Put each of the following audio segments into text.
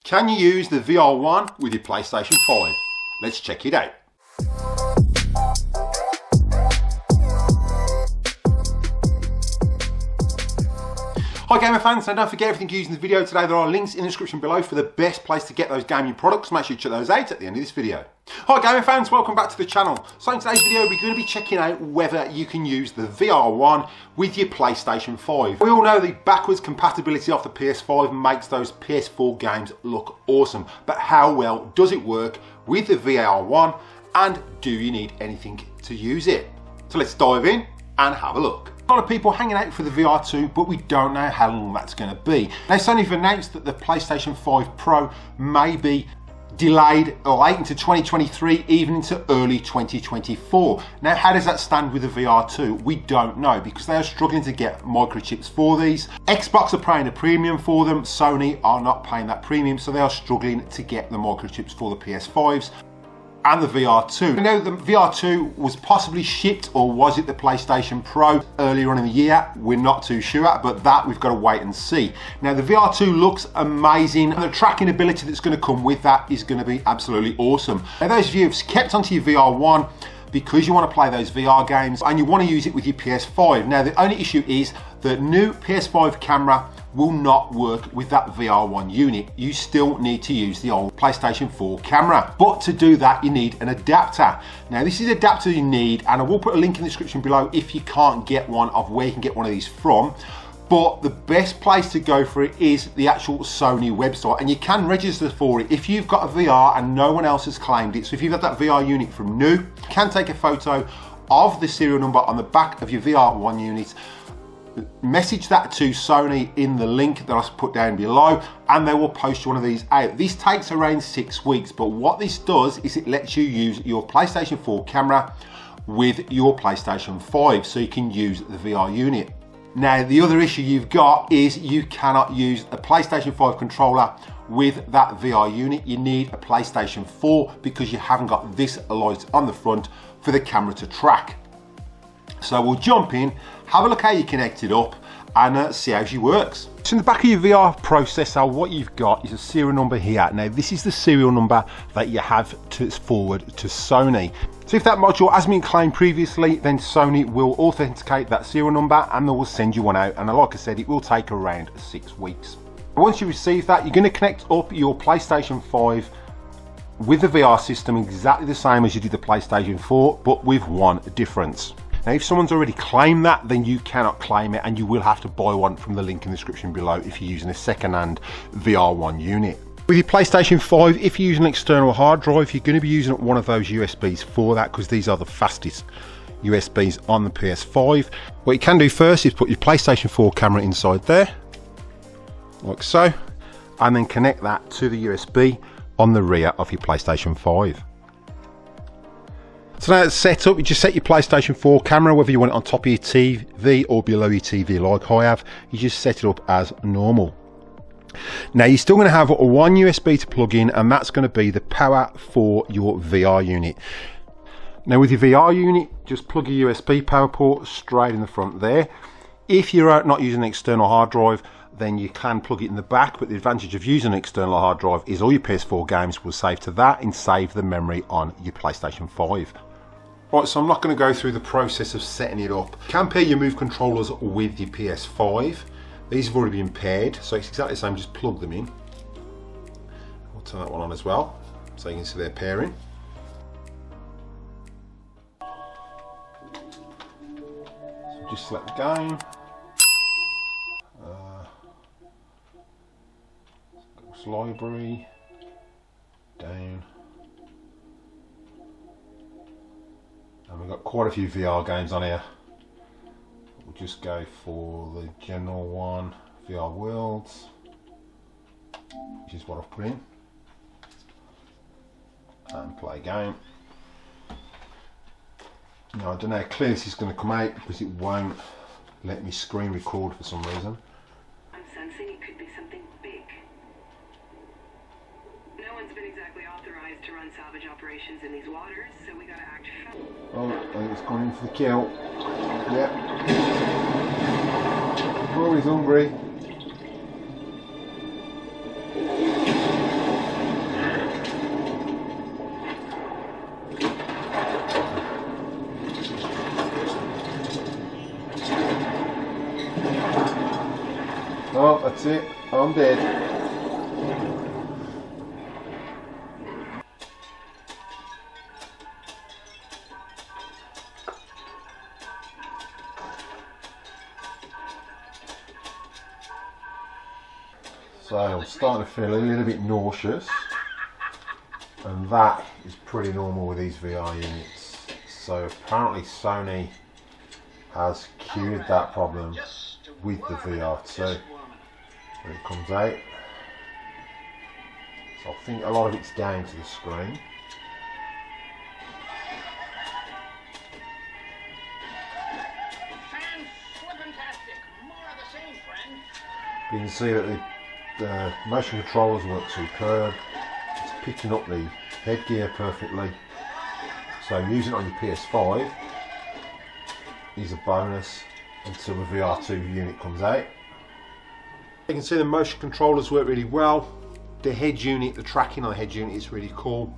Can you use the VR1 with your PlayStation 5? Let's check it out. Hi gamer fans, and don't forget everything used in the video today, there are links in the description below for the best place to get those gaming products. Make sure you check those out at the end of this video. Hi gamer fans, welcome back to the channel. So in today's video we're going to be checking out whether you can use the VR1 with your PlayStation 5. We all know the backwards compatibility of the PS5 makes those PS4 games look awesome, but how well does it work with the VR1, and do you need anything to use it? So let's dive in and have a look. A lot of people hanging out for the VR2, but we don't know how long that's going to be. Now Sony have announced that the PlayStation 5 Pro may be delayed late into 2023, even into early 2024. Now how does that stand with the VR2? We don't know, because they are struggling to get microchips for these. Xbox are paying a premium for them, Sony are not paying that premium, so they are struggling to get the microchips for the PS5s and the VR2. We know the VR2 was possibly shipped, or was it the PlayStation Pro earlier on in the year? We're not too sure, but that we've got to wait and see. Now the VR2 looks amazing, and the tracking ability that's going to come with that is going to be absolutely awesome. Now those of you who've kept onto your VR1 because you want to play those VR games and you want to use it with your PS5. Now the only issue is the new PS5 camera will not work with that VR1 unit. You still need to use the old PlayStation 4 camera. But to do that, you need an adapter. Now this is the adapter you need, and I will put a link in the description below if you can't get one, of where you can get one of these from. But the best place to go for it is the actual Sony website, and you can register for it if you've got a VR and no one else has claimed it. So if you've got that VR unit from new, you can take a photo of the serial number on the back of your VR1 unit, message that to Sony in the link that I've put down below, and they will post you one of these out. This takes around 6 weeks, but what this does is it lets you use your PlayStation 4 camera with your PlayStation 5, so you can use the VR unit. Now the other issue you've got is you cannot use a PlayStation 5 controller with that VR unit. You need a PlayStation 4 because you haven't got this light on the front for the camera to track. So we'll jump in, have a look how you connect it up, and see how she works. So in the back of your VR processor, what you've got is a serial number here. Now this is the serial number that you have to forward to Sony. So if that module has been claimed previously, then Sony will authenticate that serial number and they will send you one out. And like I said, it will take around 6 weeks. Once you receive that, you're going to connect up your PlayStation 5 with the VR system exactly the same as you did the PlayStation 4, but with one difference. Now if someone's already claimed that, then you cannot claim it, and you will have to buy one from the link in the description below if you're using a second-hand VR1 unit. With your PlayStation 5, if you use an external hard drive, you're going to be using one of those USBs for that, because these are the fastest USBs on the PS5. What you can do first is put your PlayStation 4 camera inside there, like so, and then connect that to the USB on the rear of your PlayStation 5. So now it's set up, you just set your PlayStation 4 camera, whether you want it on top of your TV or below your TV like I have, you just set it up as normal. Now you're still going to have one USB to plug in, and that's going to be the power for your VR unit. Now with your VR unit, just plug your USB power port straight in the front there. If you're not using an external hard drive, then you can plug it in the back, but the advantage of using an external hard drive is all your PS4 games will save to that and save the memory on your PlayStation 5. Right, so I'm not going to go through the process of setting it up. You can pair your Move controllers with your PS5. These have already been paired, so it's exactly the same, just plug them in. I'll turn that one on as well, so you can see they're pairing. So just select the game. Library, down. And we've got quite a few VR games on here. We'll just go for the general one, VR Worlds, which is what I've put in, and play game. Now I don't know how clear this is going to come out, because it won't let me screen record for some reason. I'm sensing it could be something big. No one's been exactly authorized to run salvage operations in these waters, so we gotta act fast. Oh, I think it's gone in for the kill. Yep. Oh, he's hungry. That's it, I'm dead. So I'm starting to feel a little bit nauseous, and that is pretty normal with these VR units. So apparently Sony has cured that problem with the VR2 when it comes out. So I think a lot of it's down to the screen. You can see that the motion controllers work superb. It's picking up the headgear perfectly. So using it on your PS5 is a bonus until the VR2 unit comes out. You can see the motion controllers work really well. The head unit, the tracking on the head unit is really cool.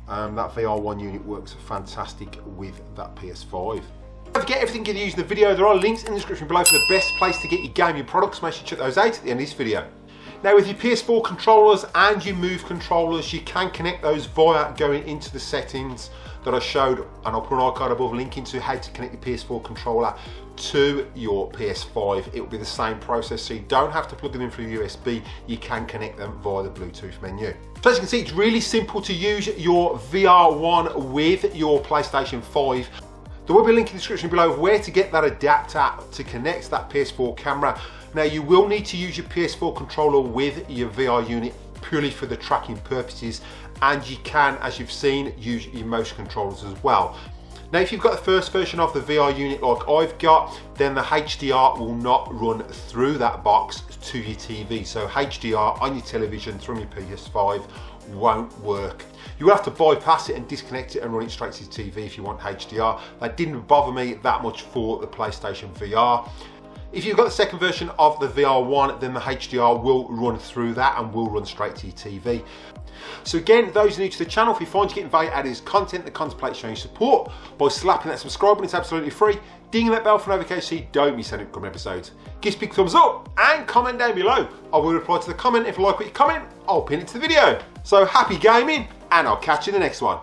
That VR1 unit works fantastic with that PS5. Don't forget everything you're using in the video. There are links in the description below for the best place to get your gaming products. Make sure you check those out at the end of this video. Now with your PS4 controllers and your Move controllers, you can connect those via going into the settings that I showed, and I'll put an icon above linking to how to connect your PS4 controller to your PS5. It will be the same process, so you don't have to plug them in through USB. You can connect them via the Bluetooth menu. So as you can see, it's really simple to use your VR1 with your PlayStation 5. There will be a link in the description below of where to get that adapter to connect that PS4 camera. Now you will need to use your PS4 controller with your VR unit purely for the tracking purposes, and you can, as you've seen, use your motion controllers as well. Now if you've got the first version of the VR unit like I've got, then the HDR will not run through that box to your TV. So HDR on your television from your PS5 won't work. You will have to bypass it and disconnect it and run it straight to your TV if you want HDR. That didn't bother me that much for the PlayStation VR. If you've got the second version of the VR1, then the HDR will run through that and will run straight to your TV. So again, those new to the channel, if you find you're getting value out of this content, that contemplate showing support by slapping that subscribe button. It's absolutely free. Ding that bell for notifications so you don't miss any upcoming episodes. Give us a big thumbs up and comment down below. I will reply to the comment. If you like what you comment, I'll pin it to the video. So happy gaming, and I'll catch you in the next one.